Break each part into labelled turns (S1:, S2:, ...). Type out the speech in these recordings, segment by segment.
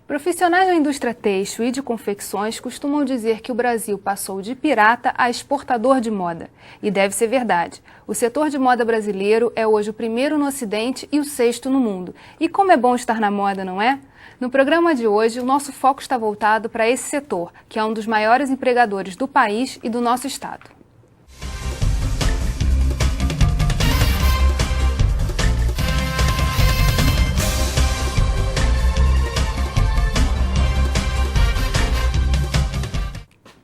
S1: Profissionais da indústria têxtil e de confecções costumam dizer que o Brasil passou de pirata a exportador de moda. E deve ser verdade. O setor de moda brasileiro é hoje o primeiro no Ocidente e o sexto no mundo. E como é bom estar na moda, não é? No programa de hoje, o nosso foco está voltado para esse setor, que é um dos maiores empregadores do país e do nosso estado.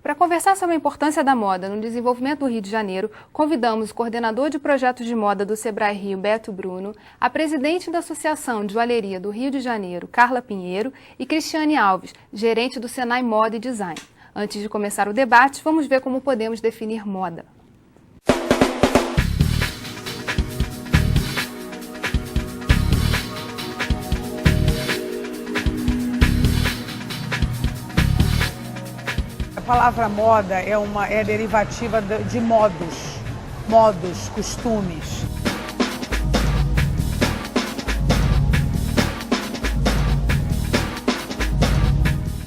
S1: Para conversar sobre a importância da moda no desenvolvimento do Rio de Janeiro, convidamos o coordenador de projetos de moda do Sebrae Rio, Beto Bruno, a presidente da Associação de Joalheria do Rio de Janeiro, Carla Pinheiro, e Cristiane Alves, gerente do Senai Moda e Design. Antes de começar o debate, vamos ver como podemos definir moda.
S2: A palavra moda é derivativa de modos, costumes.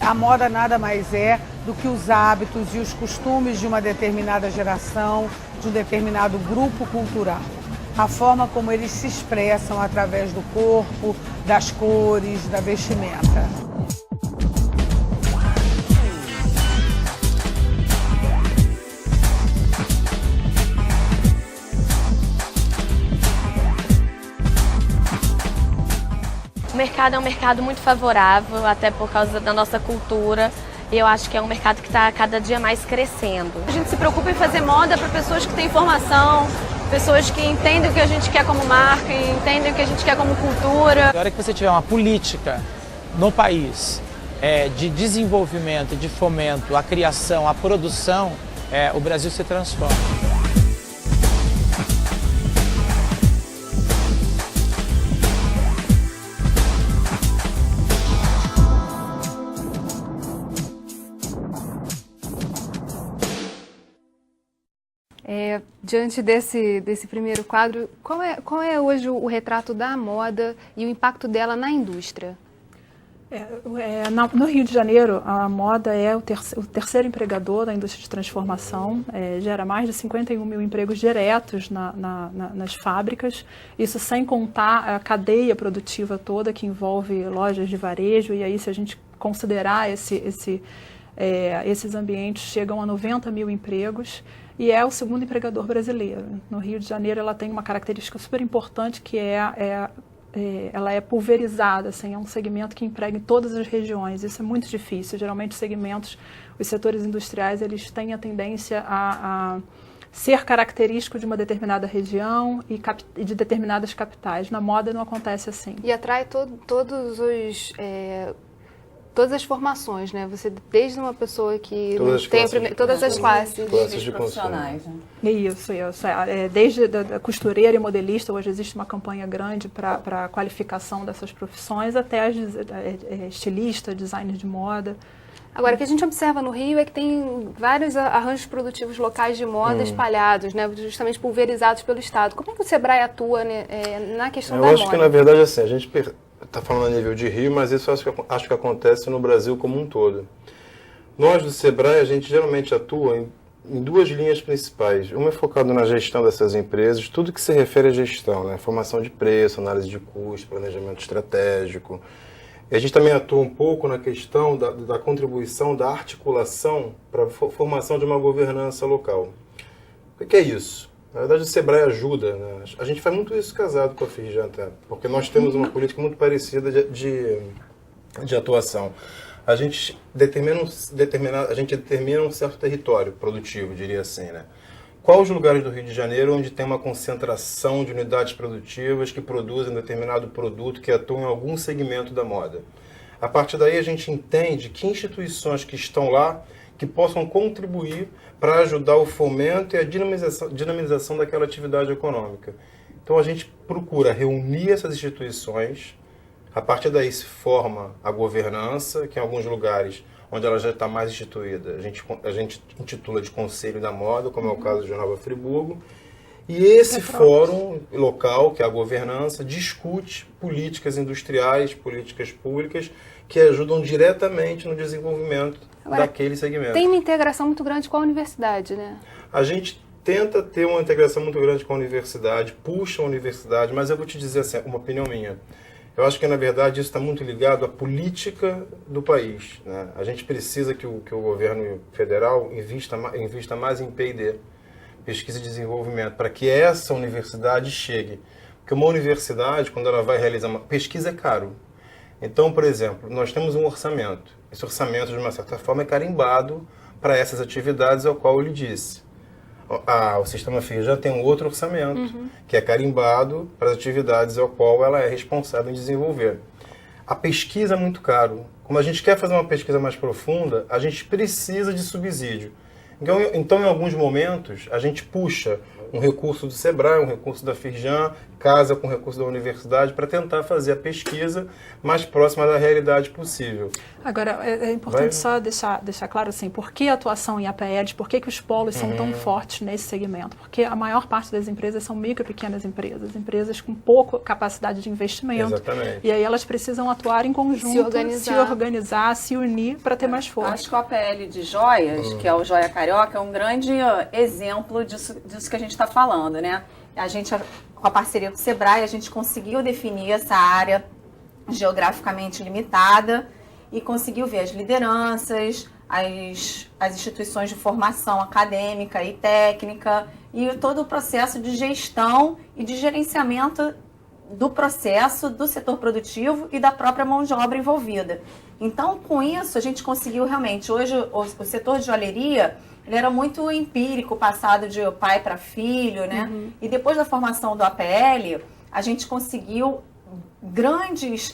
S2: A moda nada mais é do que os hábitos e os costumes de uma determinada geração, de um determinado grupo cultural. A forma como eles se expressam através do corpo, das cores, da vestimenta.
S3: O mercado é um mercado muito favorável, até por causa da nossa cultura. E eu acho que é um mercado que está cada dia mais crescendo.
S4: A gente se preocupa em fazer moda para pessoas que têm formação, pessoas que entendem o que a gente quer como marca, entendem o que a gente quer como cultura.
S5: Na hora que você tiver uma política no país de desenvolvimento, de fomento, a criação, a produção, o Brasil se transforma.
S1: Diante desse primeiro quadro, qual é hoje o retrato da moda e o impacto dela na indústria?
S6: No Rio de Janeiro, a moda é o terceiro empregador da indústria de transformação, gera mais de 51 mil empregos diretos nas fábricas, isso sem contar a cadeia produtiva toda que envolve lojas de varejo, e aí se a gente considerar esses ambientes, chegam a 90 mil empregos, e é o segundo empregador brasileiro. No Rio de Janeiro ela tem uma característica super importante que ela é pulverizada, assim, é um segmento que emprega em todas as regiões. Isso é muito difícil. Geralmente os setores industriais, eles têm a tendência a ser característico de uma determinada região e de determinadas capitais. Na moda não acontece assim.
S1: E atrai todas as formações, né? Você, desde uma pessoa que tem todas as classes
S7: de profissionais.
S6: Né? Isso. Desde a costureira e modelista, hoje existe uma campanha grande para a qualificação dessas profissões, até estilista, designer de moda.
S1: Agora, o que a gente observa no Rio é que tem vários arranjos produtivos locais de moda espalhados, né, justamente pulverizados pelo Estado. Como é que o Sebrae atua, né, na questão da moda?
S7: Eu acho que, na verdade, assim, a gente está falando a nível de Rio, mas isso acho que acontece no Brasil como um todo. Nós, do Sebrae, a gente geralmente atua em duas linhas principais. Uma é focada na gestão dessas empresas, tudo que se refere à gestão, né? Formação de preço, análise de custo, planejamento estratégico. E a gente também atua um pouco na questão da contribuição, da articulação para a formação de uma governança local. O que é isso? Na verdade, o Sebrae ajuda, né? A gente faz muito isso casado com a Firjan, porque nós temos uma política muito parecida de atuação. A gente determina um certo território produtivo, diria assim, né? Quais os lugares do Rio de Janeiro onde tem uma concentração de unidades produtivas que produzem determinado produto, que atuam em algum segmento da moda? A partir daí, a gente entende que instituições que estão lá que possam contribuir para ajudar o fomento e a dinamização daquela atividade econômica. Então a gente procura reunir essas instituições, a partir daí se forma a governança, que em alguns lugares onde ela já está mais instituída, a gente intitula de Conselho da Moda, como é o caso de Nova Friburgo, e esse fórum local, que é a governança, discute políticas industriais, políticas públicas que ajudam diretamente no desenvolvimento daquele segmento.
S1: Tem uma integração muito grande com a universidade, né?
S7: A gente tenta ter uma integração muito grande com a universidade, puxa a universidade, mas eu vou te dizer assim, uma opinião minha. Eu acho que, na verdade, isso está muito ligado à política do país, né? A gente precisa que o governo federal invista mais em P&D, pesquisa e desenvolvimento, para que essa universidade chegue. Porque uma universidade, quando ela vai realizar uma pesquisa, é caro. Então, por exemplo, nós temos um orçamento. Esse orçamento, de uma certa forma, é carimbado para essas atividades ao qual eu lhe disse. O Sistema Firjan tem um outro orçamento, que é carimbado para as atividades ao qual ela é responsável em desenvolver. A pesquisa é muito caro. Como a gente quer fazer uma pesquisa mais profunda, a gente precisa de subsídio. Então, em alguns momentos, a gente puxa um recurso do Sebrae, um recurso da Firjan, casa com o recurso da universidade para tentar fazer a pesquisa mais próxima da realidade possível.
S6: Agora, é importante só deixar claro assim, por que a atuação em APLs, por que os polos são tão fortes nesse segmento? Porque a maior parte das empresas são micro e pequenas empresas com pouca capacidade de investimento.
S7: Exatamente.
S6: E aí elas precisam atuar em conjunto, se organizar, se unir para ter mais força.
S8: Acho que o APL de joias, que é o Joia Carioca, é um grande exemplo disso que a gente está falando, né? A gente, com a parceria com o Sebrae, a gente conseguiu definir essa área geograficamente limitada e conseguiu ver as lideranças, as instituições de formação acadêmica e técnica e todo o processo de gestão e de gerenciamento do processo do setor produtivo e da própria mão de obra envolvida. Então, com isso, a gente conseguiu realmente, hoje o setor de joalheria, ele era muito empírico, passado de pai para filho, né? E depois da formação do APL, a gente conseguiu grandes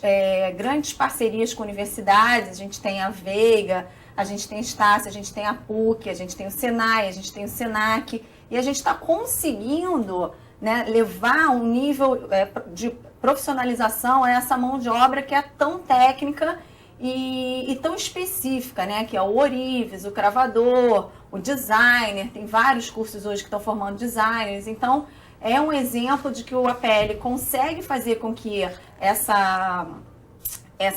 S8: parcerias com universidades. A gente tem a Veiga, a gente tem a Estácio, a gente tem a PUC, a gente tem o Senai, a gente tem o Senac. E a gente está conseguindo, né, levar um nível de profissionalização a essa mão de obra que é tão técnica e tão específica, né? Que é o Orives, o cravador, o designer, tem vários cursos hoje que estão formando designers. Então, é um exemplo de que o APL consegue fazer com que essa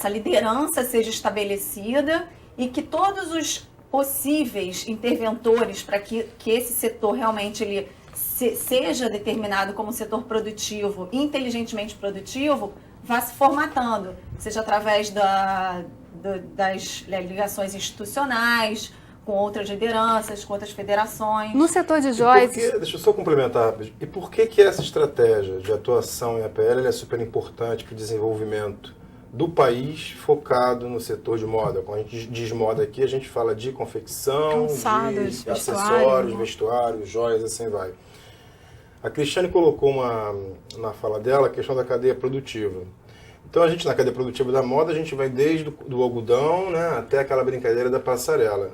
S8: liderança seja estabelecida e que todos os possíveis interventores para que esse setor realmente ele seja determinado como setor produtivo, inteligentemente produtivo, vá se formatando, seja através das ligações institucionais, com outras lideranças, com outras federações.
S1: No setor de joias...
S7: Deixa eu só complementar. E por que essa estratégia de atuação em APL é super importante para o desenvolvimento do país focado no setor de moda? Quando a gente diz moda aqui, a gente fala de confecção,
S6: calçados,
S7: de acessórios, vestuário, joias, assim vai. A Cristiane colocou na fala dela a questão da cadeia produtiva. Então, a gente, na cadeia produtiva da moda, a gente vai desde do algodão, né, até aquela brincadeira da passarela.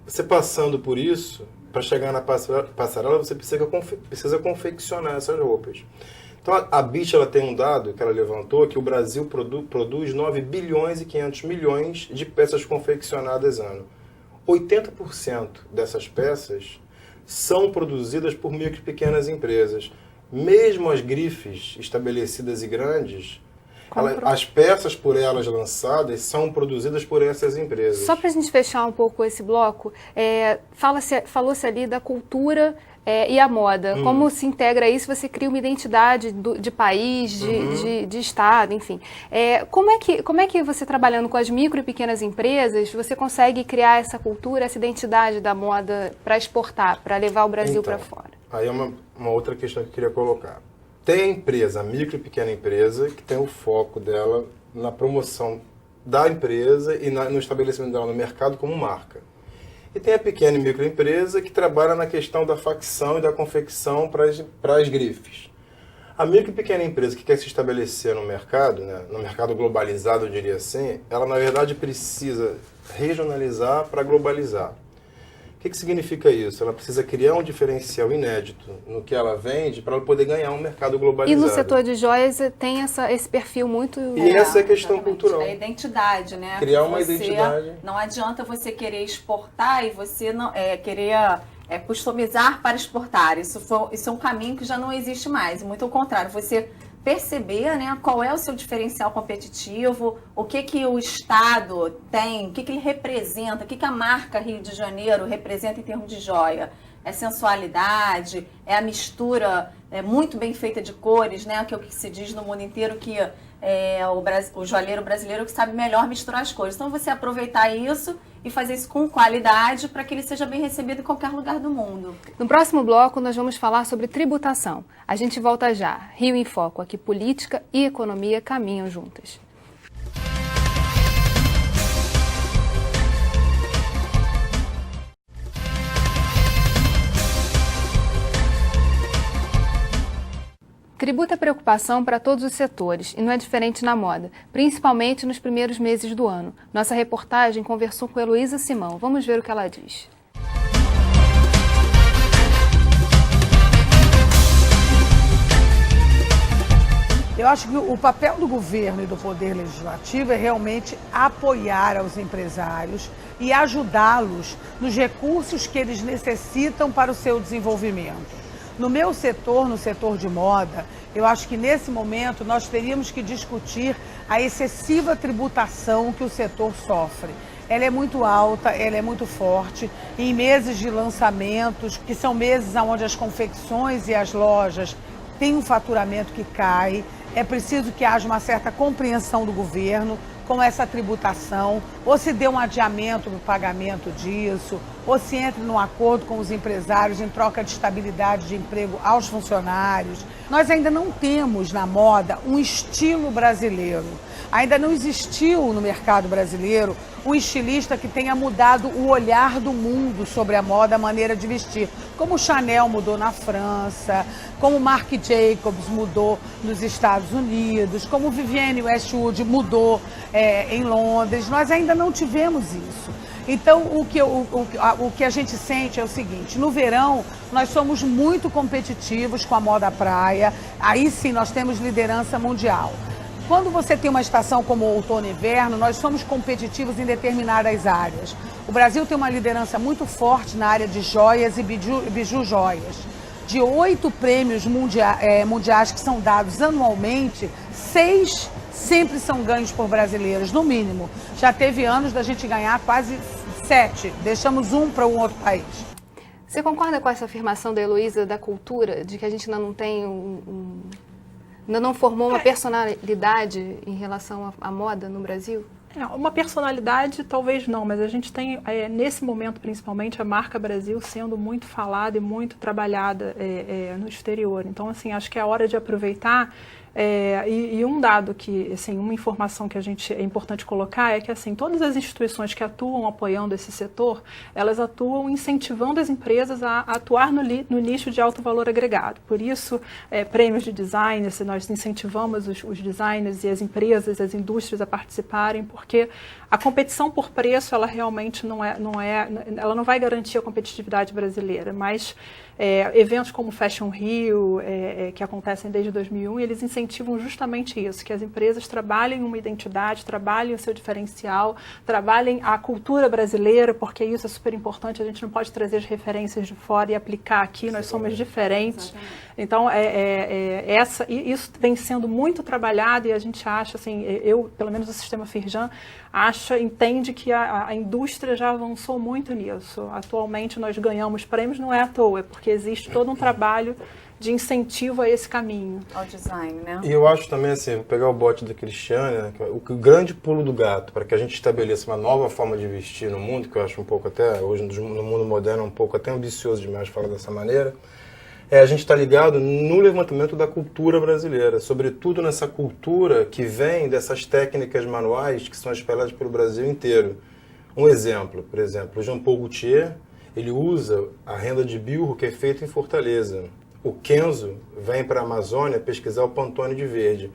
S7: Você passando por isso, para chegar na passarela, você precisa confeccionar essas roupas. Então, a BIT ela tem um dado que ela levantou, que o Brasil produz 9 bilhões e 500 milhões de peças confeccionadas ano. 80% dessas peças são produzidas por micro e pequenas empresas. Mesmo as grifes estabelecidas e grandes, as peças por elas lançadas são produzidas por essas empresas.
S1: Só para a gente fechar um pouco esse bloco, falou-se ali da cultura e a moda. Como se integra isso? Você cria uma identidade de país, de estado, enfim. Como é que você, trabalhando com as micro e pequenas empresas, você consegue criar essa cultura, essa identidade da moda para exportar, para levar o Brasil para fora?
S7: Aí é uma outra questão que eu queria colocar. Tem a empresa, a micro e pequena empresa, que tem o foco dela na promoção da empresa e no estabelecimento dela no mercado como marca. E tem a pequena e microempresa que trabalha na questão da facção e da confecção para as grifes. A micro e pequena empresa que quer se estabelecer no mercado, né, no mercado globalizado, eu diria assim, ela na verdade precisa regionalizar para globalizar. O que significa isso? Ela precisa criar um diferencial inédito no que ela vende para ela poder ganhar um mercado globalizado.
S1: E no setor de joias tem esse perfil muito...
S7: E essa é a questão cultural.
S8: É a identidade, né?
S7: Criar uma identidade.
S8: Não adianta você querer exportar e você não querer customizar para exportar. Isso é um caminho que já não existe mais. Muito ao contrário, você perceber, né, qual é o seu diferencial competitivo, o que o Estado tem, o que ele representa, o que a marca Rio de Janeiro representa em termos de joia. É sensualidade, é a mistura muito bem feita de cores, né, que é o que se diz no mundo inteiro que o joalheiro brasileiro que sabe melhor misturar as cores. Então você aproveitar isso e fazer isso com qualidade para que ele seja bem recebido em qualquer lugar do mundo.
S1: No próximo bloco nós vamos falar sobre tributação. A gente volta já. Rio em Foco, aqui política e economia caminham juntas. Tributa preocupação para todos os setores e não é diferente na moda, principalmente nos primeiros meses do ano. Nossa reportagem conversou com Heloísa Simão. Vamos ver o que ela diz.
S2: Eu acho que o papel do governo e do poder legislativo é realmente apoiar aos empresários e ajudá-los nos recursos que eles necessitam para o seu desenvolvimento. No meu setor, no setor de moda, eu acho que nesse momento nós teríamos que discutir a excessiva tributação que o setor sofre. Ela é muito alta, ela é muito forte. Em meses de lançamentos, que são meses onde as confecções e as lojas têm um faturamento que cai, é preciso que haja uma certa compreensão do governo com essa tributação, ou se dê um adiamento no pagamento disso, ou se entre num acordo com os empresários em troca de estabilidade de emprego aos funcionários. Nós ainda não temos na moda um estilo brasileiro. Ainda não existiu no mercado brasileiro um estilista que tenha mudado o olhar do mundo sobre a moda, a maneira de vestir. Como o Chanel mudou na França, como o Marc Jacobs mudou nos Estados Unidos, como o Vivienne Westwood mudou em Londres. Nós ainda não tivemos isso. Então, o que a gente sente é o seguinte: no verão, nós somos muito competitivos com a moda praia, aí sim nós temos liderança mundial. Quando você tem uma estação como outono e inverno, nós somos competitivos em determinadas áreas. O Brasil tem uma liderança muito forte na área de joias e biju joias. De 8 prêmios mundiais que são dados anualmente, 6 sempre são ganhos por brasileiros, no mínimo. Já teve anos da gente ganhar quase 7, deixamos um para um outro país.
S1: Você concorda com essa afirmação da Heloísa da cultura, de que a gente ainda não tem ainda não formou uma personalidade em relação à moda no Brasil?
S6: Uma personalidade talvez não, mas a gente tem, nesse momento principalmente, a marca Brasil sendo muito falada e muito trabalhada no exterior. Então, assim, acho que é a hora de aproveitar. E um dado que, assim, uma informação que é importante colocar é que, assim, todas as instituições que atuam apoiando esse setor, elas atuam incentivando as empresas a atuar no nicho de alto valor agregado. Por isso, prêmios de design, nós incentivamos os designers e as empresas, as indústrias a participarem, porque a competição por preço, ela realmente ela não vai garantir a competitividade brasileira, mas eventos como o Fashion Rio, que acontecem desde 2001, eles incentivam justamente isso, que as empresas trabalhem uma identidade, trabalhem o seu diferencial, trabalhem a cultura brasileira, porque isso é super importante, a gente não pode trazer as referências de fora e aplicar aqui, nós somos diferentes. Exatamente. Então, isso vem sendo muito trabalhado e a gente acha, assim, pelo menos o sistema Firjan, entende que a indústria já avançou muito nisso. Atualmente nós ganhamos prêmios, não é à toa, é porque existe todo um trabalho de incentivo a esse caminho.
S8: Ao design, né?
S7: E eu acho também, assim, vou pegar o bote da Cristiane, né, o grande pulo do gato para que a gente estabeleça uma nova forma de vestir no mundo, que eu acho um pouco até, hoje no mundo moderno, um pouco até ambicioso demais falar dessa maneira, a gente está ligado no levantamento da cultura brasileira, sobretudo nessa cultura que vem dessas técnicas manuais que são espalhadas pelo Brasil inteiro. Um exemplo, por exemplo, o Jean Paul Gaultier, ele usa a renda de bilro que é feita em Fortaleza. O Kenzo vem para a Amazônia pesquisar o Pantone de verde.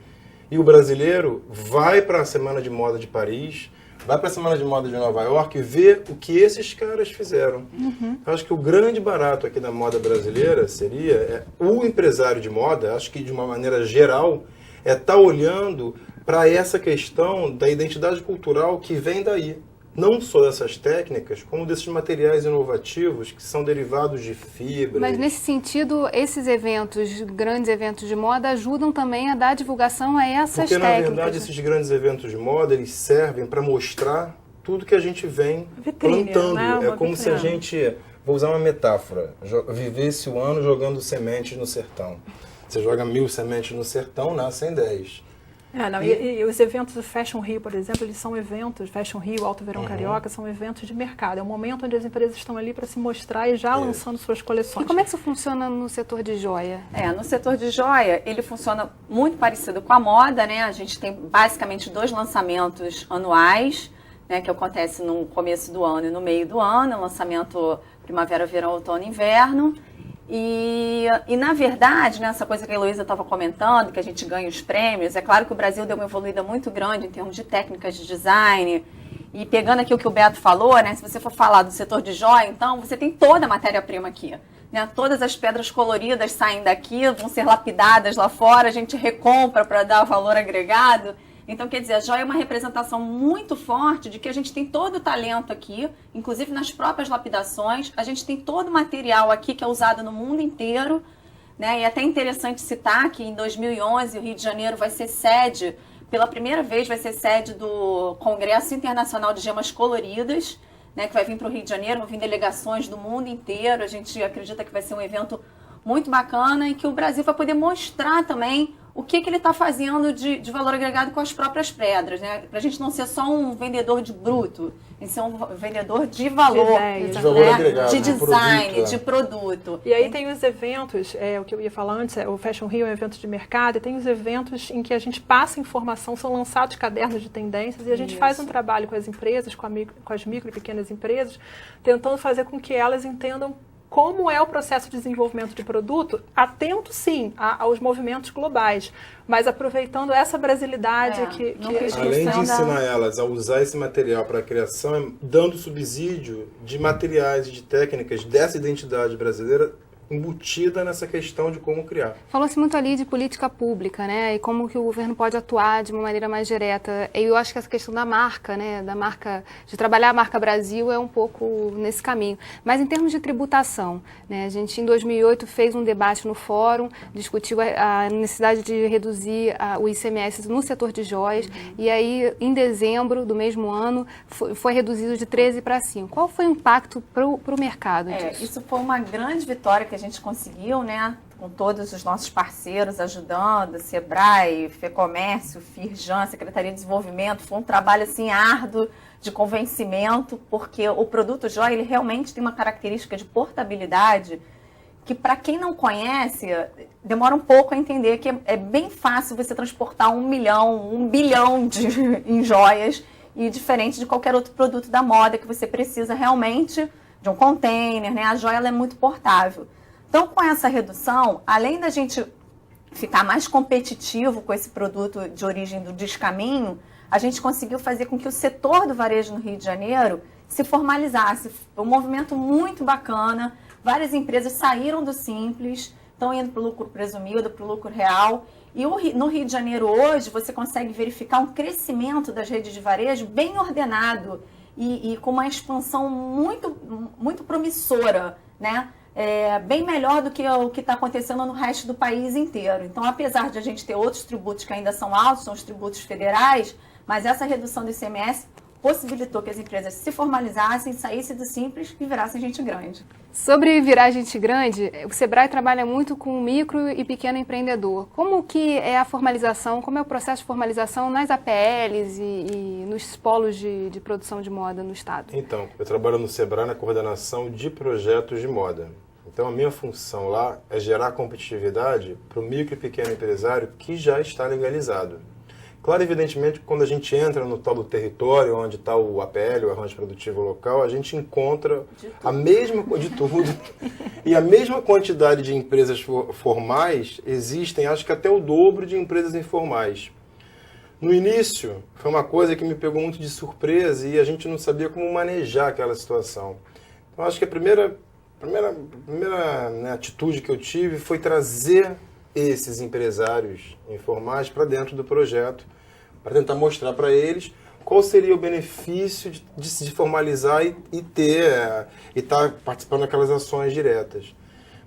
S7: E o brasileiro vai para a Semana de Moda de Paris, vai para a Semana de Moda de Nova York e vê o que esses caras fizeram. Uhum. Acho que o grande barato aqui da moda brasileira seria o empresário de moda, acho que de uma maneira geral, estar olhando para essa questão da identidade cultural que vem daí. não só dessas técnicas, como desses materiais inovativos que são derivados de fibras.
S1: Mas nesse sentido, esses eventos, grandes eventos de moda, ajudam também a dar divulgação a essas
S7: Porque,
S1: técnicas.
S7: na verdade, esses grandes eventos de moda, eles servem para mostrar tudo que a gente vem
S6: Vitrine,
S7: plantando.
S6: né?
S7: É como se a gente, vou usar uma metáfora, vivesse o ano jogando sementes no sertão. Você joga 1000 sementes no sertão, nascem 10.
S6: E os eventos do Fashion Rio, por exemplo, eles são eventos, Fashion Rio, Alto Verão Carioca, são eventos de mercado. É o momento onde as empresas estão ali para se mostrar e já lançando suas coleções.
S1: E como é que isso funciona no setor de joia?
S8: No setor de joia, ele funciona muito parecido com a moda, né? A gente tem basicamente 2 lançamentos anuais, né, que acontece no começo do ano e no meio do ano, lançamento primavera, verão, outono e inverno. E na verdade, né, essa coisa que a Heloísa estava comentando, que a gente ganha os prêmios, é claro que o Brasil deu uma evoluída muito grande em termos de técnicas de design. E pegando aqui o que o Beto falou, né, se você for falar do setor de joia, então você tem toda a matéria-prima aqui. Né? Todas as pedras coloridas saem daqui, vão ser lapidadas lá fora, a gente recompra para dar valor agregado. Então, quer dizer, a joia é uma representação muito forte de que a gente tem todo o talento aqui, inclusive nas próprias lapidações. A gente tem todo o material aqui que é usado no mundo inteiro, né? E é até interessante citar que em 2011 o Rio de Janeiro vai ser sede, pela primeira vez vai ser sede do Congresso Internacional de Gemas Coloridas, né? Que vai vir para o Rio de Janeiro, vão vir delegações do mundo inteiro. A gente acredita que vai ser um evento muito bacana e que o Brasil vai poder mostrar também o que ele está fazendo de valor agregado com as próprias pedras, né? Para a gente não ser só um vendedor de bruto, a gente ser um vendedor de valor,
S6: de
S7: valor agregado,
S8: de design,
S7: produto,
S8: de produto.
S6: E aí tem os eventos, o que eu ia falar antes, o Fashion Rio é um evento de mercado, e tem os eventos em que a gente passa informação, são lançados cadernos de tendências, e a gente faz um trabalho com as empresas, com as micro e pequenas empresas, tentando fazer com que elas entendam como é o processo de desenvolvimento de produto, atento sim aos movimentos globais, mas aproveitando essa brasilidade que
S7: além de ensinar elas a usar esse material para a criação, dando subsídio de materiais e de técnicas dessa identidade brasileira embutida nessa questão de como criar.
S1: Falou-se muito ali de política pública, né, e como que o governo pode atuar de uma maneira mais direta. Eu acho que essa questão da marca, né, de trabalhar a marca Brasil é um pouco nesse caminho. Mas em termos de tributação, né, a gente em 2008 fez um debate no fórum, discutiu a necessidade de reduzir o ICMS no setor de joias, e aí em dezembro do mesmo ano foi reduzido de 13 para 5. Qual foi o impacto para o mercado disso?
S8: Isso foi uma grande vitória que a gente conseguiu, né, com todos os nossos parceiros ajudando, Sebrae, FEComércio, Firjan, Secretaria de Desenvolvimento. Foi um trabalho assim árduo de convencimento, porque o produto joia ele realmente tem uma característica de portabilidade que, para quem não conhece, demora um pouco a entender que é bem fácil você transportar 1 milhão, 1 bilhão em joias, e diferente de qualquer outro produto da moda que você precisa realmente de um container, né? A joia ela é muito portável. Então, com essa redução, além da gente ficar mais competitivo com esse produto de origem do descaminho, a gente conseguiu fazer com que o setor do varejo no Rio de Janeiro se formalizasse. Foi um movimento muito bacana, várias empresas saíram do simples, estão indo para o lucro presumido, para o lucro real. E no Rio de Janeiro hoje, você consegue verificar um crescimento das redes de varejo bem ordenado e com uma expansão muito, muito promissora, né? Bem melhor do que o que está acontecendo no resto do país inteiro. Então, apesar de a gente ter outros tributos que ainda são altos, são os tributos federais, mas essa redução do ICMS possibilitou que as empresas se formalizassem, saíssem do simples e virassem gente grande.
S1: Sobre virar gente grande, o Sebrae trabalha muito com micro e pequeno empreendedor. Como que é a formalização, como é o processo de formalização nas APLs e nos polos de produção de moda no estado?
S7: Então, eu trabalho no Sebrae na coordenação de projetos de moda. Então, a minha função lá é gerar competitividade para o micro e pequeno empresário que já está legalizado. Claro, evidentemente, quando a gente entra no tal do território, onde está o APL, o arranjo produtivo local, a gente encontra a mesma de tudo. E a mesma quantidade de empresas formais existem, acho que até o dobro de empresas informais. No início, foi uma coisa que me pegou muito de surpresa e a gente não sabia como manejar aquela situação. Então, acho que a primeira né, atitude que eu tive foi trazer esses empresários informais para dentro do projeto, para tentar mostrar para eles qual seria o benefício de se formalizar e estar participando daquelas ações diretas.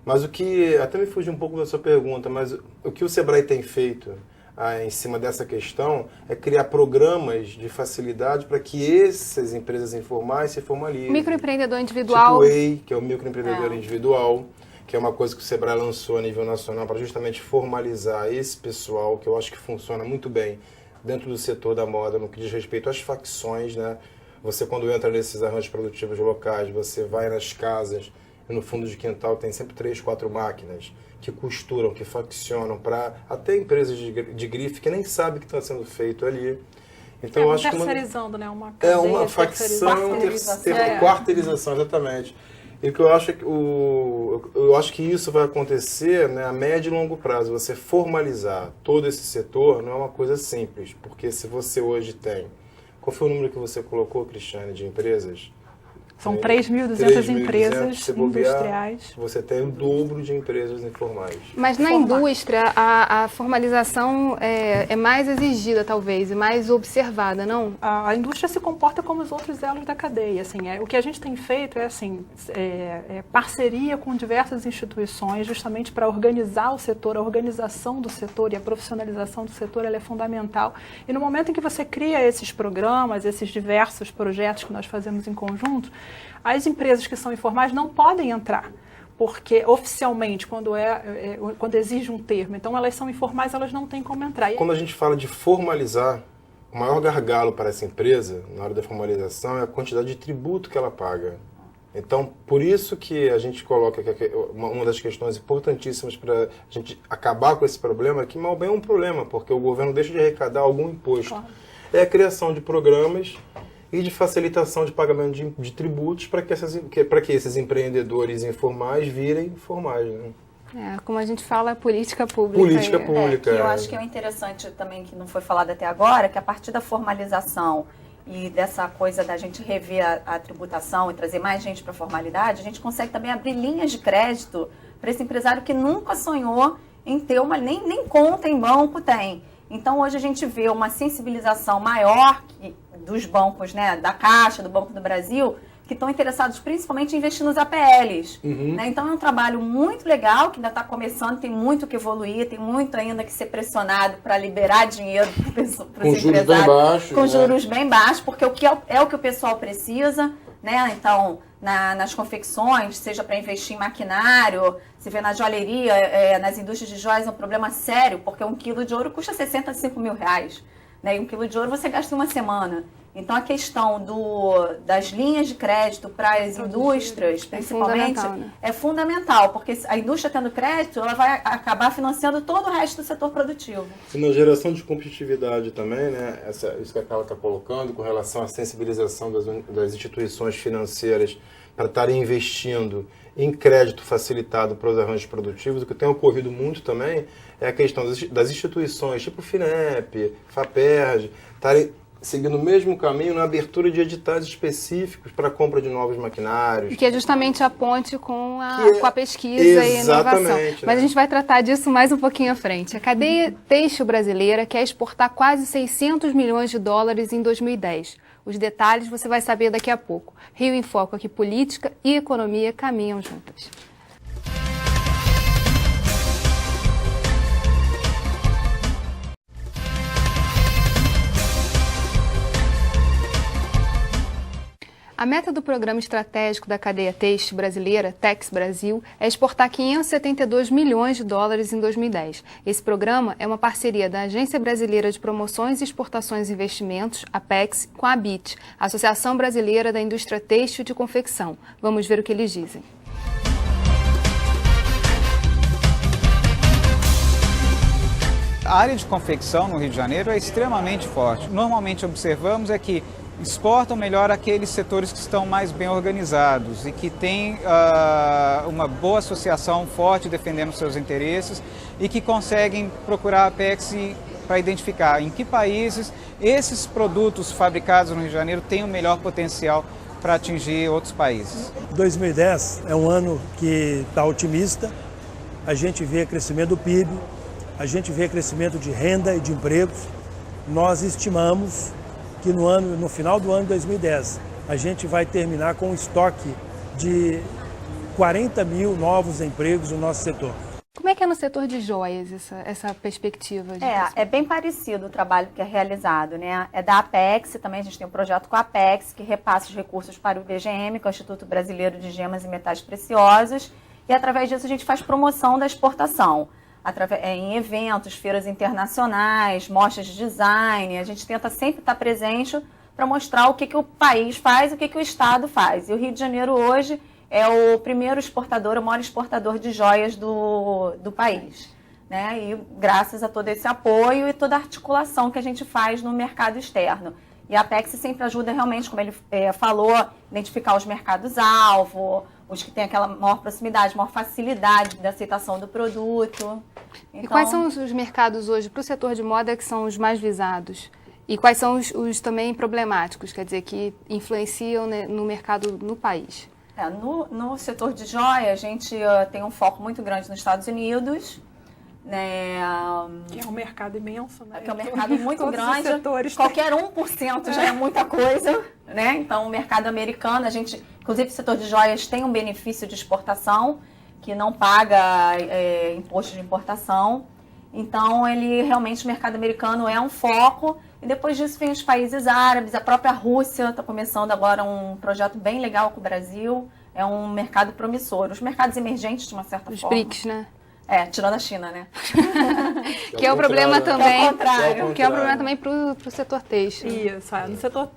S7: Mas o que, até me fugiu um pouco da sua pergunta, mas o que o Sebrae tem feito em cima dessa questão é criar programas de facilidade para que essas empresas informais se formalizem.
S1: Microempreendedor individual.
S7: Tipo o EI, que é o microempreendedor individual, que é uma coisa que o Sebrae lançou a nível nacional para justamente formalizar esse pessoal, que eu acho que funciona muito bem dentro do setor da moda, no que diz respeito às facções, né? Você, quando entra nesses arranjos produtivos locais, você vai nas casas, e no fundo de quintal tem sempre 3, 4 máquinas que costuram, que faccionam para até empresas de grife que nem sabem que está sendo feito ali. Então, eu acho
S6: terceirizando, né? Uma cadeia,
S7: uma facção, quarteirização, exatamente. E que eu acho que isso vai acontecer, né, a médio e longo prazo. Você formalizar todo esse setor não é uma coisa simples, porque se você hoje tem... Qual foi o número que você colocou, Cristiane, de empresas?
S6: São 3.200 empresas industriais.
S7: Você tem o dobro de empresas informais.
S1: Mas na indústria, a formalização é mais exigida, talvez, e mais observada, não?
S6: A indústria se comporta como os outros elos da cadeia. Assim, o que a gente tem feito é parceria com diversas instituições, justamente para organizar o setor. A organização do setor e a profissionalização do setor ela é fundamental. E no momento em que você cria esses programas, esses diversos projetos que nós fazemos em conjunto, as empresas que são informais não podem entrar, porque oficialmente, quando exige um termo, então elas são informais, elas não têm como entrar.
S7: Quando a gente fala de formalizar, o maior gargalo para essa empresa, na hora da formalização, é a quantidade de tributo que ela paga. Então, por isso que a gente coloca que uma das questões importantíssimas para a gente acabar com esse problema, que mal bem é um problema, porque o governo deixa de arrecadar algum imposto. Claro. É a criação de programas e de facilitação de pagamento de tributos para que esses empreendedores informais virem formais. Né?
S1: Como a gente fala, política pública.
S7: Política pública.
S8: Que eu acho que é interessante também, que não foi falado até agora, que a partir da formalização e dessa coisa da gente rever a tributação e trazer mais gente para a formalidade, a gente consegue também abrir linhas de crédito para esse empresário que nunca sonhou em ter nem conta em banco tem. Então, hoje a gente vê uma sensibilização maior dos bancos, né, da Caixa, do Banco do Brasil, que estão interessados principalmente em investir nos APLs. Né? Então, é um trabalho muito legal, que ainda está começando, tem muito que evoluir, tem muito ainda que ser pressionado para liberar dinheiro para os empresários.
S7: Juros bem baixos.
S8: Com juros bem baixos, porque o que é o que o pessoal precisa, né? Então, nas confecções, seja para investir em maquinário, se vê na joalheria, nas indústrias de joias é um problema sério, porque 1 quilo de ouro custa 65 mil reais. Né? E 1 quilo de ouro você gasta em uma semana. Então, a questão das linhas de crédito para as indústrias, principalmente, é fundamental, porque a indústria tendo crédito, ela vai acabar financiando todo o resto do setor produtivo.
S7: E na geração de competitividade também, né? Isso que a Carla está colocando, com relação à sensibilização das instituições financeiras para estarem investindo em crédito facilitado para os arranjos produtivos, o que tem ocorrido muito também é a questão das instituições, tipo FINEP, FAPERJ, estarem seguindo o mesmo caminho na abertura de editais específicos para a compra de novos maquinários.
S1: Que é justamente a ponte com a pesquisa e inovação.
S7: Né?
S1: Mas a gente vai tratar disso mais um pouquinho à frente. A cadeia têxtil brasileira quer exportar quase 600 milhões de dólares em 2010. Os detalhes você vai saber daqui a pouco. Rio em Foco, aqui política e economia caminham juntas. A meta do Programa Estratégico da Cadeia Têxtil Brasileira, Tex Brasil, é exportar 572 milhões de dólares em 2010. Esse programa é uma parceria da Agência Brasileira de Promoções e Exportações e Investimentos, APEX, com a ABIT, Associação Brasileira da Indústria Têxtil de Confecção. Vamos ver o que eles dizem.
S9: A área de confecção no Rio de Janeiro é extremamente forte. Normalmente observamos é que exportam melhor aqueles setores que estão mais bem organizados e que têm uma boa associação forte defendendo seus interesses e que conseguem procurar a Apex para identificar em que países esses produtos fabricados no Rio de Janeiro têm o melhor potencial para atingir outros países.
S10: 2010 é um ano que está otimista, a gente vê crescimento do PIB, a gente vê crescimento de renda e de empregos. Nós estimamos que no final do ano de 2010 a gente vai terminar com um estoque de 40 mil novos empregos no nosso setor.
S1: Como é que é no setor de joias essa perspectiva?
S8: É bem parecido o trabalho que é realizado, né? É da Apex, também a gente tem um projeto com a Apex, que repassa os recursos para o IBGM, que é o Instituto Brasileiro de Gemas e Metais Preciosos, e através disso a gente faz promoção da exportação, em eventos, feiras internacionais, mostras de design. A gente tenta sempre estar presente para mostrar o que o país faz e o que o Estado faz. E o Rio de Janeiro hoje é o primeiro exportador, o maior exportador de joias do país, né? E graças a todo esse apoio e toda a articulação que a gente faz no mercado externo. E a Apex sempre ajuda realmente, como ele falou, identificar os mercados-alvo, os que têm aquela maior proximidade, maior facilidade de aceitação do produto. Então,
S1: e quais são os mercados hoje para o setor de moda que são os mais visados? E quais são os também problemáticos, quer dizer, que influenciam, né, no mercado no país?
S8: No setor de joia, a gente tem um foco muito grande nos Estados Unidos, né?
S6: Que é um mercado imenso, né?
S8: Que é um mercado muito grande. Qualquer 1% já é muita coisa, né? Então, o mercado americano, a gente, inclusive o setor de joias tem um benefício de exportação, que não paga imposto de importação. Então, realmente, o mercado americano é um foco. E depois disso vem os países árabes, a própria Rússia está começando agora um projeto bem legal com o Brasil. É um mercado promissor. Os mercados emergentes, de uma certa forma.
S1: Os BRICS, né?
S8: Tirando a China, né?
S1: Que é o problema também.
S8: Que é
S1: o problema também para o setor têxtil.
S6: Isso. No setor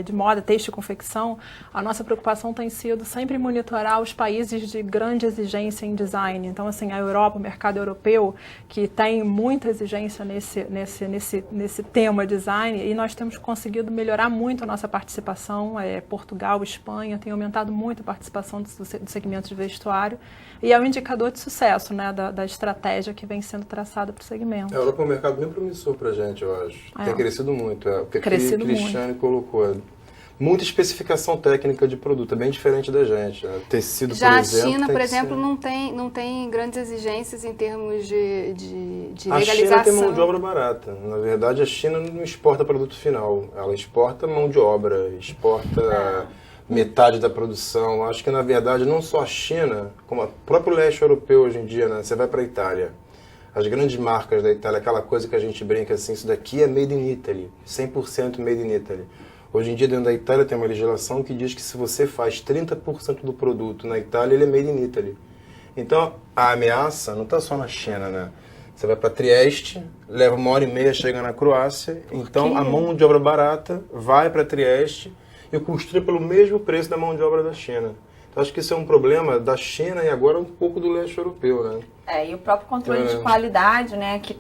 S6: de moda, têxtil e confecção, a nossa preocupação tem sido sempre monitorar os países de grande exigência em design. Então, assim, a Europa, o mercado europeu, que tem muita exigência nesse tema design, e nós temos conseguido melhorar muito a nossa participação. Portugal, Espanha, tem aumentado muito a participação do segmento de vestuário. E é um indicador de sucesso, né, da estratégia que vem sendo traçada para o segmento.
S7: A Europa é um mercado bem promissor para a gente, eu acho. Tem crescido muito. O que a Cristiane colocou. Muita especificação técnica de produto, é bem diferente da gente. Tecido,
S1: já
S7: por exemplo...
S1: Já a China, por exemplo, não tem grandes exigências em termos de legalização.
S7: A China tem mão de obra barata. Na verdade, a China não exporta produto final. Ela exporta mão de obra, exporta... metade da produção. Acho que, na verdade, não só a China, como o próprio leste europeu hoje em dia, né? Você vai para a Itália. As grandes marcas da Itália, aquela coisa que a gente brinca assim, isso daqui é made in Italy, 100% made in Italy. Hoje em dia, dentro da Itália, tem uma legislação que diz que se você faz 30% do produto na Itália, ele é made in Italy. Então, a ameaça não está só na China, né? Você vai para Trieste, leva 1h30, chega na Croácia, então a mão de obra barata vai para Trieste e construir pelo mesmo preço da mão de obra da China. Então, acho que isso é um problema da China e agora um pouco do leste europeu, né?
S8: E o próprio controle de qualidade, né, que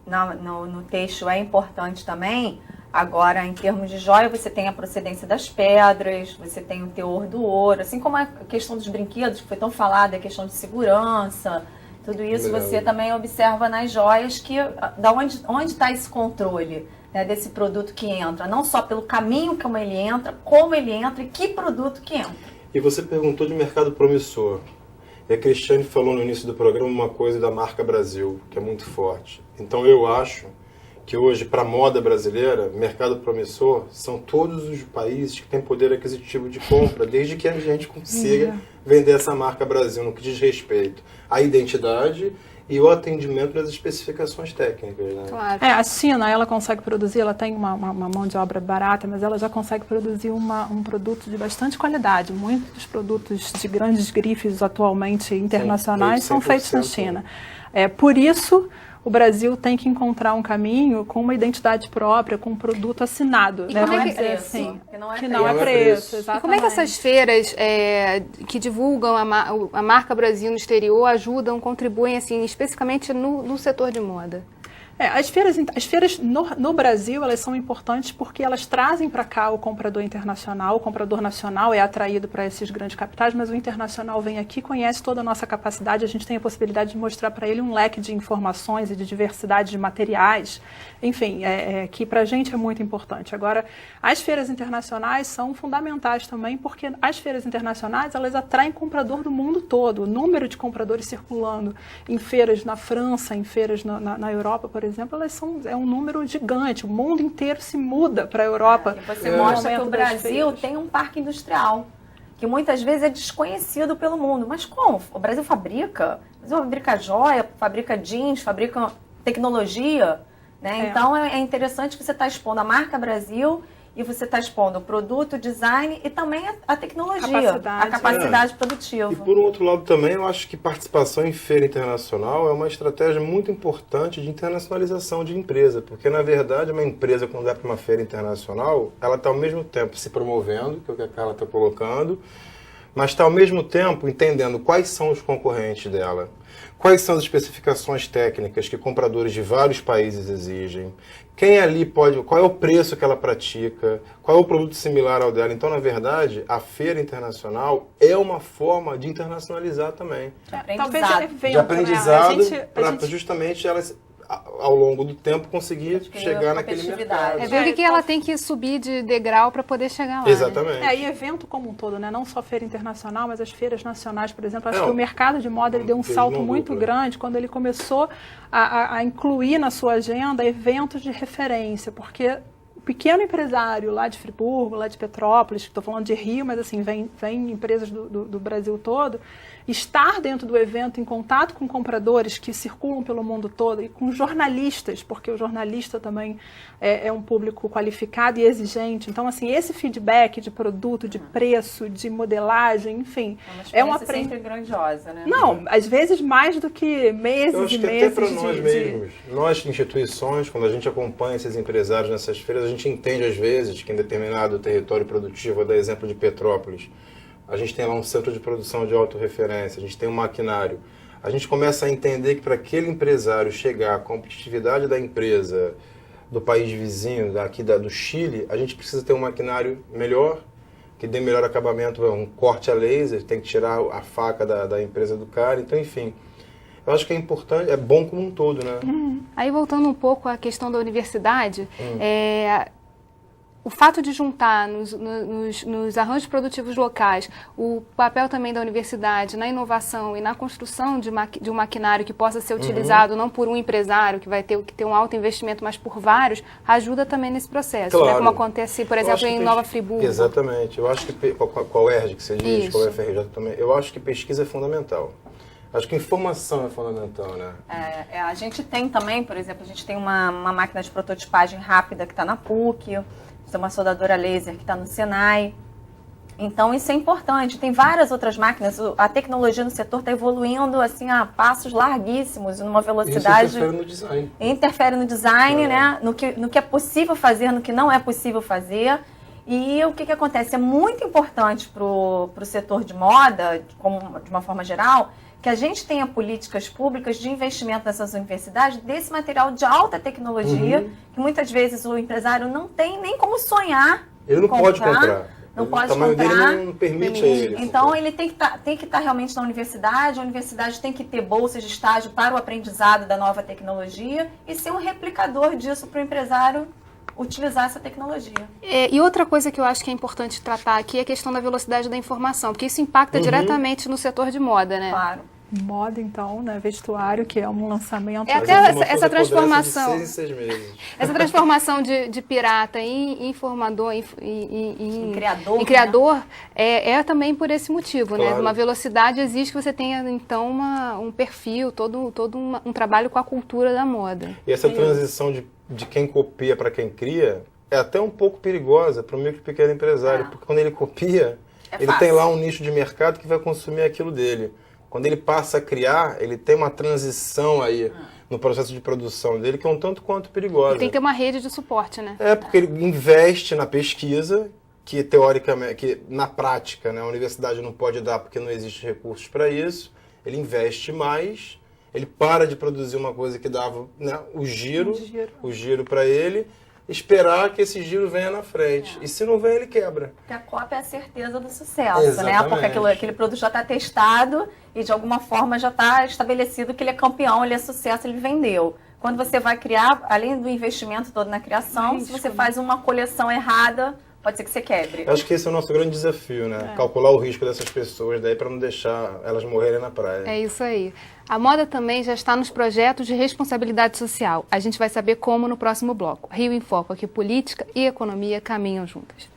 S8: no têxtil é importante também. Agora, em termos de joia, você tem a procedência das pedras, você tem o teor do ouro, assim como a questão dos brinquedos, que foi tão falada, a questão de segurança, tudo isso você também observa nas joias, que onde está esse controle, né, desse produto que entra, não só pelo caminho como ele entra e que produto que entra.
S7: E você perguntou de mercado promissor. E a Cristiane falou no início do programa uma coisa da marca Brasil, que é muito forte. Então eu acho que hoje, para a moda brasileira, mercado promissor são todos os países que têm poder aquisitivo de compra, desde que a gente consiga vender essa marca Brasil, no que diz respeito à identidade e o atendimento das especificações técnicas, né?
S6: Claro. A China, ela consegue produzir, ela tem uma mão de obra barata, mas ela já consegue produzir um produto de bastante qualidade. Muitos dos produtos de grandes grifes atualmente internacionais são feitos na China. Por isso, o Brasil tem que encontrar um caminho com uma identidade própria, com um produto assinado.
S1: E
S6: né?
S1: como é
S6: que não é preço, exatamente.
S1: E como é que essas feiras que divulgam a marca Brasil no exterior ajudam, contribuem assim, especificamente no setor de moda?
S6: As feiras no Brasil, elas são importantes porque elas trazem para cá o comprador internacional. O comprador nacional é atraído para esses grandes capitais, mas o internacional vem aqui, conhece toda a nossa capacidade, a gente tem a possibilidade de mostrar para ele um leque de informações e de diversidade de materiais, enfim, que para a gente é muito importante. Agora, as feiras internacionais são fundamentais também, porque as feiras internacionais, elas atraem comprador do mundo todo. O número de compradores circulando em feiras na França, em feiras na Europa, por exemplo, é um número gigante. O mundo inteiro se muda para a Europa.
S8: E você mostra que o Brasil tem um parque industrial, que muitas vezes é desconhecido pelo mundo. Mas como? O Brasil fabrica? O Brasil fabrica joia, fabrica jeans, fabrica tecnologia, né? Então é interessante que você está expondo a marca Brasil e você está expondo o produto, o design e também a tecnologia, a capacidade produtiva.
S7: E por um outro lado também, eu acho que participação em feira internacional é uma estratégia muito importante de internacionalização de empresa, porque na verdade uma empresa quando vai para uma feira internacional, ela está ao mesmo tempo se promovendo, que é o que a Carla está colocando, mas está ao mesmo tempo entendendo quais são os concorrentes dela, quais são as especificações técnicas que compradores de vários países exigem, quem ali pode, qual é o preço que ela pratica, qual é o produto similar ao dela. Então, na verdade, a feira internacional é uma forma de internacionalizar também.
S6: De aprendizado,
S7: para justamente elas, ao longo do tempo, conseguir chegar naquele mercado.
S1: É ver o que ela tem que subir de degrau para poder chegar lá.
S7: Exatamente.
S6: Né? E evento como um todo, né? Não só feira internacional, mas as feiras nacionais, por exemplo. Acho que o mercado de moda ele deu um salto muito grande quando ele começou a incluir na sua agenda eventos de referência, porque o pequeno empresário lá de Friburgo, lá de Petrópolis, estou falando de Rio, mas assim, vem empresas do Brasil todo, estar dentro do evento em contato com compradores que circulam pelo mundo todo e com jornalistas, porque o jornalista também é um público qualificado e exigente. Então, assim, esse feedback de produto, de preço, de modelagem, enfim,
S8: é uma sempre grandiosa, né?
S6: Não, às vezes mais do que meses
S7: Eu acho
S6: e
S7: que
S6: meses.
S7: até para nós mesmos, nós instituições, quando a gente acompanha esses empresários nessas feiras, a gente entende às vezes que em determinado território produtivo, vou dar exemplo de Petrópolis, a gente tem lá um centro de produção de autorreferência, a gente tem um maquinário. A gente começa a entender que para aquele empresário chegar à competitividade da empresa do país vizinho, do Chile, a gente precisa ter um maquinário melhor, que dê melhor acabamento, um corte a laser, tem que tirar a faca da empresa do cara. Então, enfim, eu acho que é importante, é bom como um todo, né?
S1: Aí, voltando um pouco à questão da universidade, o fato de juntar nos arranjos produtivos locais o papel também da universidade na inovação e na construção de um maquinário que possa ser utilizado não por um empresário que vai ter que ter um alto investimento, mas por vários, ajuda também nesse processo,
S7: claro.
S1: Né? Como acontece, por exemplo, em Nova Friburgo.
S7: Exatamente. Eu acho que, qual ERJ que você diz, qual FRJ também, eu acho que pesquisa é fundamental. Acho que informação é fundamental, né?
S8: A gente tem também, por exemplo, a gente tem uma máquina de prototipagem rápida que está na PUC, tem uma soldadora laser que está no Senai. Então, isso é importante. Tem várias outras máquinas. A tecnologia no setor está evoluindo assim, a passos larguíssimos, numa velocidade...
S7: Isso interfere no design.
S8: Interfere no design, né? No que é possível fazer, no que não é possível fazer. E o que acontece? É muito importante para o setor de moda, de uma forma geral, que a gente tenha políticas públicas de investimento nessas universidades desse material de alta tecnologia, que muitas vezes o empresário não tem nem como sonhar.
S7: Ele não pode comprar.
S8: Não pode
S7: comprar. O tamanho dele não permite a ele.
S8: Então, ele tem que estar realmente na universidade, a universidade tem que ter bolsas de estágio para o aprendizado da nova tecnologia e ser um replicador disso para o empresário utilizar essa tecnologia.
S1: E outra coisa que eu acho que é importante tratar aqui é a questão da velocidade da informação, porque isso impacta diretamente no setor de moda, né?
S8: Claro.
S6: Moda, então, né? Vestuário, que é um lançamento.
S1: Até essa transformação.
S7: De 6 em 6 meses.
S1: Essa transformação de pirata em informador, em
S8: criador,
S1: é também por esse motivo,
S7: claro.
S1: Né? Uma velocidade exige que você tenha, então, um perfil, todo um trabalho com a cultura da moda.
S7: E essa transição de quem copia para quem cria é até um pouco perigosa para o micro e pequeno empresário, porque quando ele copia, ele tem lá um nicho de mercado que vai consumir aquilo dele. Quando ele passa a criar, ele tem uma transição aí no processo de produção dele que é um tanto quanto perigosa.
S1: E tem que ter uma rede de suporte, né?
S7: Porque ele investe na pesquisa, que teoricamente, que na prática, né, a universidade não pode dar porque não existe recursos para isso. Ele investe mais, ele para de produzir uma coisa que dava, né, o giro para ele, esperar que esse giro venha na frente. E se não vem, ele quebra.
S8: Porque a cópia é a certeza do sucesso, né? Porque aquele produto já está testado e de alguma forma já está estabelecido que ele é campeão, ele é sucesso, ele vendeu. Quando você vai criar, além do investimento todo na criação, se você faz uma coleção errada, pode ser que você quebre.
S7: Acho que esse é o nosso grande desafio, né? Calcular o risco dessas pessoas daí para não deixar elas morrerem na praia.
S1: É isso aí. A moda também já está nos projetos de responsabilidade social. A gente vai saber como no próximo bloco. Rio em Foco, aqui política e economia caminham juntas.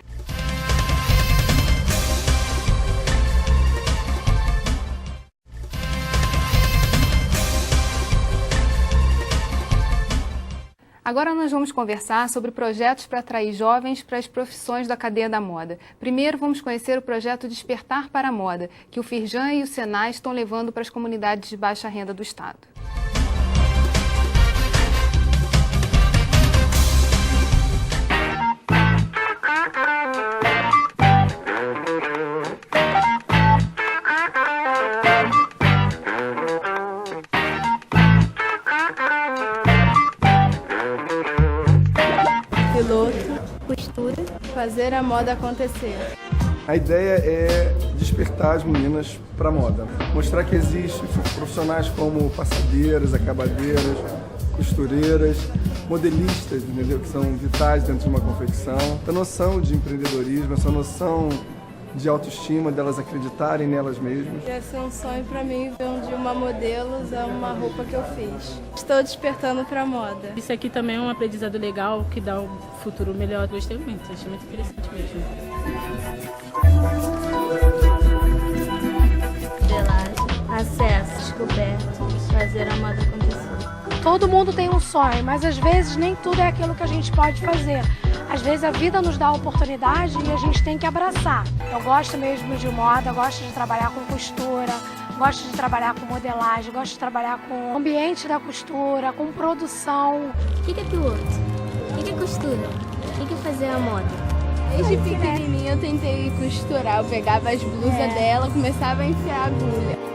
S1: Agora nós vamos conversar sobre projetos para atrair jovens para as profissões da cadeia da moda. Primeiro vamos conhecer o projeto Despertar para a Moda, que o Firjan e o Senai estão levando para as comunidades de baixa renda do estado.
S11: Costura, fazer a moda acontecer.
S12: A ideia é despertar as meninas para a moda, mostrar que existem profissionais como passadeiras, acabadeiras, costureiras, modelistas, entendeu? Que são vitais dentro de uma confecção. Essa noção de empreendedorismo, essa noção de autoestima, delas acreditarem nelas mesmas.
S11: Ia ser um sonho para mim ver um dia uma modelo usar uma roupa que eu fiz. Estou despertando para a moda.
S13: Isso aqui também é um aprendizado legal que dá um futuro melhor. Gostei muito, achei muito interessante mesmo.
S14: Modelagem, acesso, descoberto, fazer a moda acontecer.
S15: Todo mundo tem um sonho, mas às vezes nem tudo é aquilo que a gente pode fazer. Às vezes a vida nos dá a oportunidade e a gente tem que abraçar. Eu gosto mesmo de moda, gosto de trabalhar com costura, gosto de trabalhar com modelagem, gosto de trabalhar com o ambiente da costura, com produção.
S14: O que é piloto? O que é costura? O que é fazer a moda?
S11: Desde pequenininha eu tentei costurar, eu pegava as blusas dela, começava a enfiar a agulha.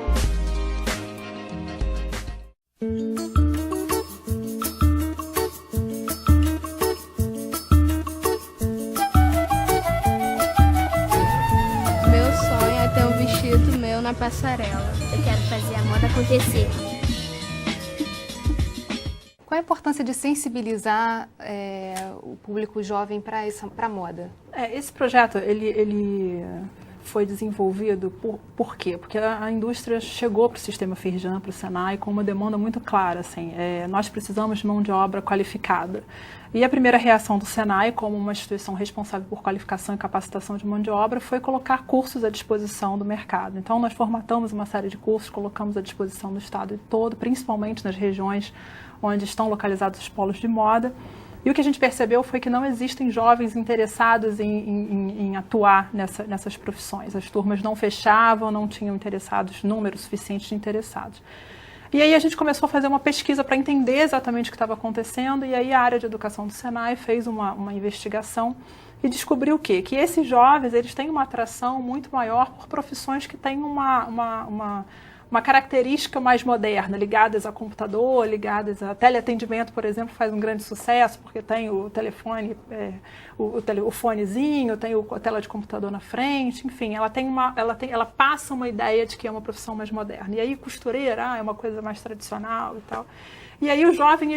S11: Na passarela.
S14: Eu quero fazer a moda acontecer.
S1: Qual a importância de sensibilizar o público jovem para a moda?
S6: Esse projeto, ele foi desenvolvido por quê? Porque a indústria chegou para o sistema Firjan, para o Senai, com uma demanda muito clara. Assim, nós precisamos de mão de obra qualificada. E a primeira reação do Senai, como uma instituição responsável por qualificação e capacitação de mão de obra, foi colocar cursos à disposição do mercado. Então, nós formatamos uma série de cursos, colocamos à disposição do estado todo, principalmente nas regiões onde estão localizados os polos de moda. E o que a gente percebeu foi que não existem jovens interessados em atuar nessas profissões. As turmas não fechavam, não tinham números suficientes de interessados. E aí a gente começou a fazer uma pesquisa para entender exatamente o que estava acontecendo, e aí a área de educação do Senai fez uma investigação e descobriu o quê? Que esses jovens, eles têm uma atração muito maior por profissões que têm uma característica mais moderna, ligadas a computador, ligadas a teleatendimento, por exemplo, faz um grande sucesso, porque tem o telefone, o fonezinho, tem a tela de computador na frente, enfim, ela passa uma ideia de que é uma profissão mais moderna. E aí costureira é uma coisa mais tradicional e tal. E aí o jovem,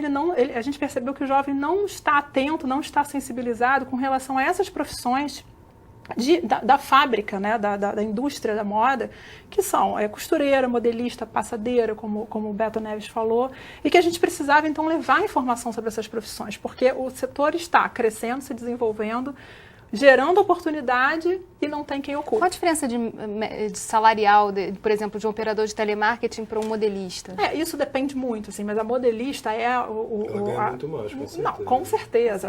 S6: a gente percebeu que o jovem não está atento, não está sensibilizado com relação a essas profissões da fábrica, né, da indústria da moda, que são costureira, modelista, passadeira, como o Beto Neves falou, e que a gente precisava, então, levar informação sobre essas profissões, porque o setor está crescendo, se desenvolvendo, gerando oportunidade e não tem quem ocupe.
S1: Qual a diferença de salarial, por exemplo, de um operador de telemarketing para um modelista?
S6: Isso depende muito, assim, mas a modelista
S7: Ela ganha muito mais, com certeza.
S6: Não, com certeza.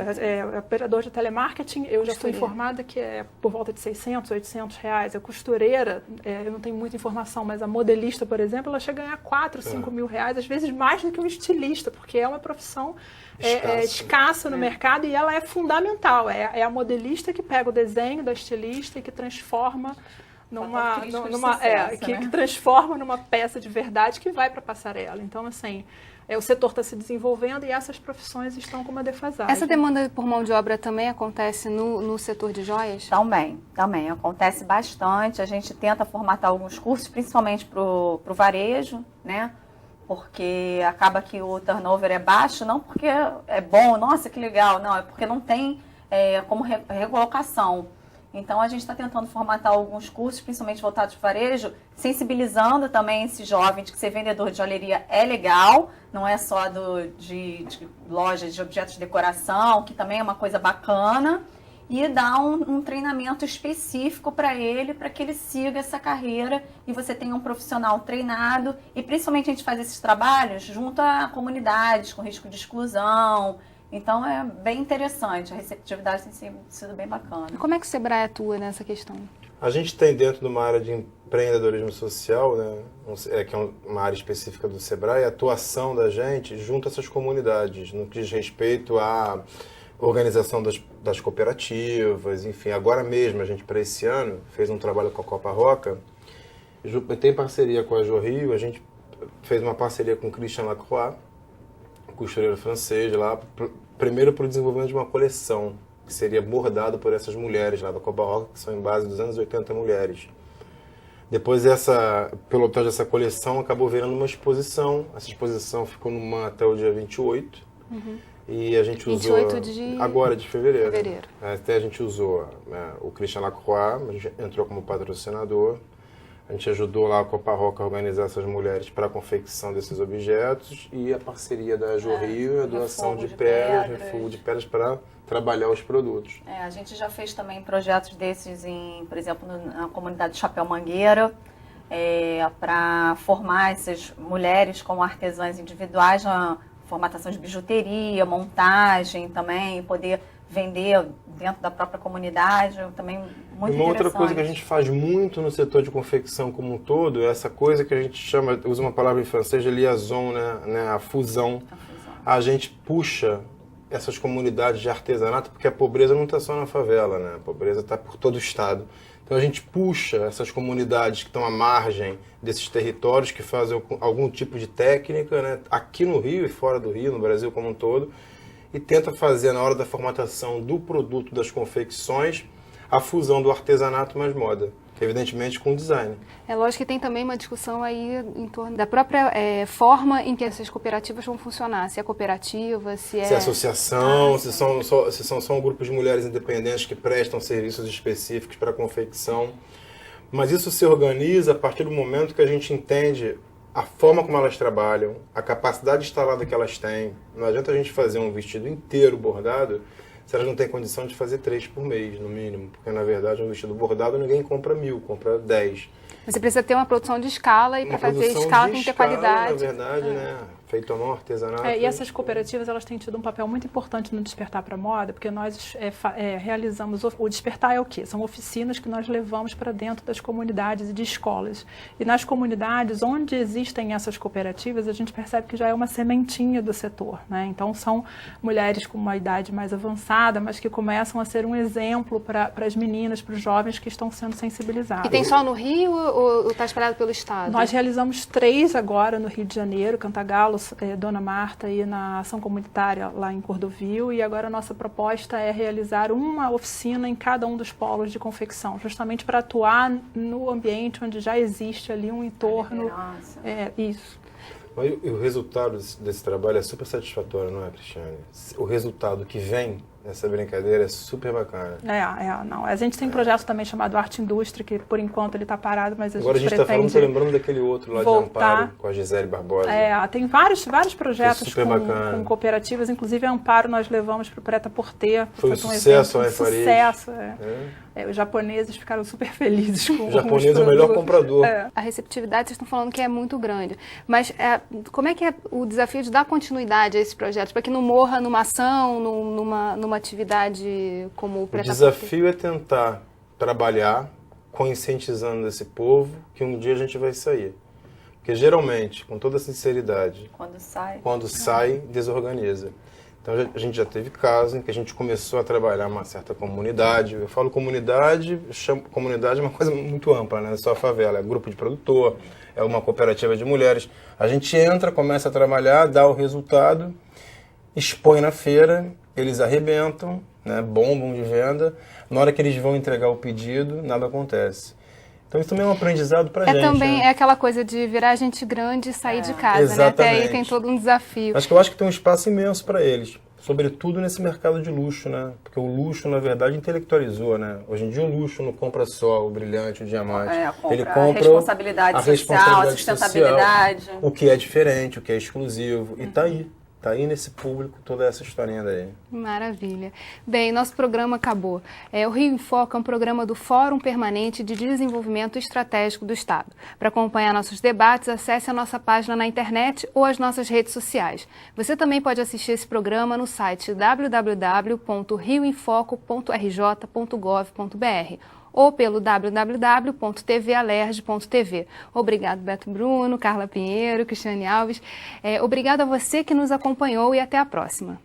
S6: Operador de telemarketing, eu já fui informada que é por volta de 600, 800 reais. A costureira, eu não tenho muita informação, mas a modelista, por exemplo, ela chega a ganhar 4, 5 mil reais, às vezes mais do que um estilista, porque é uma profissão escassa no mercado e ela é fundamental. É a modelista que pega o desenho da estilista e que transforma que transforma numa peça de verdade que vai para a passarela. Então, assim, o setor está se desenvolvendo e essas profissões estão com uma defasagem.
S1: Essa demanda por mão de obra também acontece no setor de joias?
S8: Também acontece bastante. A gente tenta formatar alguns cursos, principalmente para o varejo, né? Porque acaba que o turnover é baixo, não porque é bom, nossa, que legal, não, é porque não tem como recolocação. Então, a gente está tentando formatar alguns cursos, principalmente voltados para o varejo, sensibilizando também esse jovem de que ser vendedor de joalheria é legal, não é só de lojas de objetos de decoração, que também é uma coisa bacana, e dar um treinamento específico para que ele siga essa carreira e você tenha um profissional treinado. E principalmente a gente faz esses trabalhos junto a comunidades com risco de exclusão. Então é bem interessante, a receptividade tem sido bem bacana.
S1: Como é que o Sebrae atua nessa questão?
S7: A gente tem dentro de uma área de empreendedorismo social, né, que é uma área específica do Sebrae, a atuação da gente junto a essas comunidades, no que diz respeito à organização das cooperativas, enfim. Agora mesmo, a gente, para esse ano, fez um trabalho com a Copa Roca, tem parceria com a Jorrio, a gente fez uma parceria com o Christian Lacroix, costureiro francês lá, primeiro para o desenvolvimento de uma coleção, que seria bordado por essas mulheres lá da Copa Roca, que são em base dos anos 80 mulheres. Depois essa pilotagem dessa coleção acabou virando uma exposição, essa exposição ficou até o dia 28, e a gente usou...
S1: 28
S7: agora, de fevereiro. Até a gente usou o Christian Lacroix, a gente entrou como patrocinador. A gente ajudou lá a Copa Roca a organizar essas mulheres para a confecção desses objetos e a parceria da Jorrio, a doação de pedras, refugo de pedras para trabalhar os produtos.
S8: A gente já fez também projetos desses, por exemplo, na comunidade de Chapéu Mangueira, para formar essas mulheres como artesãs individuais na formatação de bijuteria, montagem também, poder vender dentro da própria comunidade, também muito
S7: Uma outra coisa que a gente faz muito no setor de confecção como um todo é essa coisa que a gente chama, usa uma palavra em francês, de liaison, né? A fusão. A gente puxa essas comunidades de artesanato, porque a pobreza não está só na favela, né? A pobreza está por todo o estado. Então a gente puxa essas comunidades que estão à margem desses territórios, que fazem algum tipo de técnica, né? Aqui no Rio e fora do Rio, no Brasil como um todo, e tenta fazer, na hora da formatação do produto, das confecções, a fusão do artesanato mais moda, evidentemente com design.
S1: É lógico que tem também uma discussão aí em torno da própria forma em que essas cooperativas vão funcionar, se é cooperativa, se é
S7: associação, se são só um grupo de mulheres independentes que prestam serviços específicos para a confecção. Mas isso se organiza a partir do momento que a gente entende a forma como elas trabalham, a capacidade instalada que elas têm. Não adianta a gente fazer um vestido inteiro bordado se elas não têm condição de fazer 3 por mês, no mínimo. Porque, na verdade, um vestido bordado ninguém compra 1000, compra 10.
S1: Você precisa ter uma produção de escala, e para fazer escala tem que ter qualidade.
S7: Na verdade, né? Feito à mão, artesanato.
S6: E essas cooperativas, elas têm tido um papel muito importante no Despertar para a Moda, porque nós realizamos... O Despertar é o quê? São oficinas que nós levamos para dentro das comunidades e de escolas. E nas comunidades onde existem essas cooperativas, a gente percebe que já é uma sementinha do setor, né? Então, são mulheres com uma idade mais avançada, mas que começam a ser um exemplo para as meninas, para os jovens que estão sendo sensibilizados.
S1: E tem só no Rio ou está espalhado pelo estado?
S6: Nós realizamos 3 agora no Rio de Janeiro, Cantagalo, Dona Marta, e na ação comunitária lá em Cordovil, e agora a nossa proposta é realizar uma oficina em cada um dos polos de confecção, justamente para atuar no ambiente onde já existe ali um entorno. Isso.
S7: E o resultado desse trabalho é super satisfatório, não é, Cristiane? O resultado que vem nessa brincadeira é super bacana.
S6: Não. A gente tem um projeto também chamado Arte Indústria, que por enquanto ele está parado, mas
S7: agora a gente está falando, tô lembrando daquele outro lá
S6: voltar.
S7: De Amparo, com a Gisele Barbosa.
S6: Tem vários projetos com cooperativas, inclusive a Amparo nós levamos para o Prêt-à-Porter.
S7: Foi um sucesso,
S6: sucesso. Os japoneses ficaram super felizes com
S7: o japonês é o melhor comprador.
S1: A receptividade, vocês estão falando que é muito grande. Mas como é que é o desafio de dar continuidade a esses projetos, para que não morra numa ação, numa atividade como o Prêt-à-Porter?
S7: O desafio é tentar trabalhar conscientizando esse povo que um dia a gente vai sair. Porque geralmente, com toda sinceridade, quando sai, desorganiza. Então a gente já teve casos em que a gente começou a trabalhar uma certa comunidade. Eu falo comunidade, comunidade é uma coisa muito ampla, né? Não é só a favela, é grupo de produtor, é uma cooperativa de mulheres. A gente entra, começa a trabalhar, dá o resultado, expõe na feira, eles arrebentam, né? Bombam de venda. Na hora que eles vão entregar o pedido, nada acontece. Então isso também é um aprendizado pra gente.
S1: Também
S7: né?
S1: É aquela coisa de virar gente grande e sair de casa,
S7: exatamente.
S1: né? Até aí tem todo um desafio.
S7: Eu acho que tem um espaço imenso para eles. sobretudo nesse mercado de luxo, né? Porque o luxo, na verdade, intelectualizou, né? Hoje em dia o luxo não compra só o brilhante, o diamante. Ele compra
S8: a responsabilidade social, a sustentabilidade.
S7: Social, o que é diferente, o que é exclusivo. E tá aí nesse público toda essa historinha daí.
S1: Maravilha. Bem, nosso programa acabou. O Rio em Foco é um programa do Fórum Permanente de Desenvolvimento Estratégico do Estado. Para acompanhar nossos debates, acesse a nossa página na internet ou as nossas redes sociais. Você também pode assistir esse programa no site www.rioemfoco.rj.gov.br ou pelo www.tvalerj.tv. Obrigado, Beto Bruno, Carla Pinheiro, Cristiane Alves. Obrigado a você que nos acompanhou e até a próxima.